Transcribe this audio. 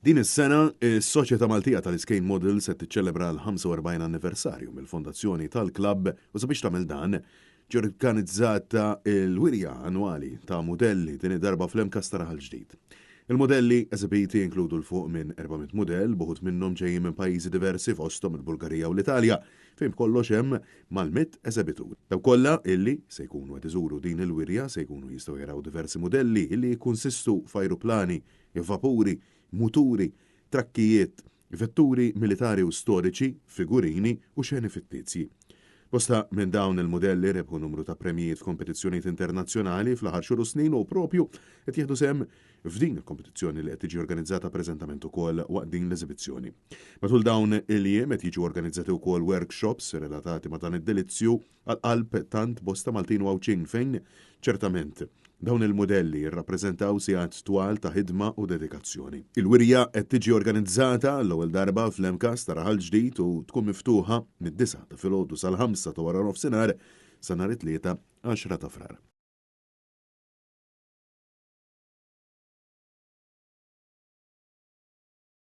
Din is-sena, is-Soċjetà Maltija tal-Skate Models se tiċċelebra l-45 anniversarju mill-fondazzjoni tal-klabb u sabiex tagħmel dan ġi organizzata l-wirja annwali ta' modelli din id-darba fl-Emkastar ġdid. Il-modelli eżibiti inkludu l-fuq minn 400 modell, buħut minnhom ġejjin minn pajjiżi diversi fosthom il-Bulgarija u l-Italja, fejn kollox hemm mal-100 eżibitur. Daw kollha illi se jkunu qed iżuru din il-wirja se jkunu jistgħu jaraw diversi modelli illi jkunsistu f'ajruplani, vapuri, muturi, trakkijiet, vetturi militari u storiċi, figurini u xeni fittizji. Bosta minn dawn il-modelli rebħu numru ta' premijiet f'kompetizzjonijiet internazzjonali fl-aħħar xhur snin u propju qed jieħdu sehem f'din il-kompetizzjoni li qed tiġi organizzata preżentament ukoll waqt din l-eżibizzjoni. Matul dawn il-jiem qed jiġu organizzati wkoll workshops relatati ma' dan id-delizzju għal-qalb tant bosta Maltin u għawċin fejn ċertament dawn il-modelli jirrappreżentaw sigħat twal ta' ħidma u dedikazzjoni. Il-wirja qed tiġi organizzata l-ewwel darba fl-Emkastar ġdid u tkun miftuħa mid-9 ta' filgħodu sal-5 ta' wara nofsinhar sa nhar it-3 10 ta' frar.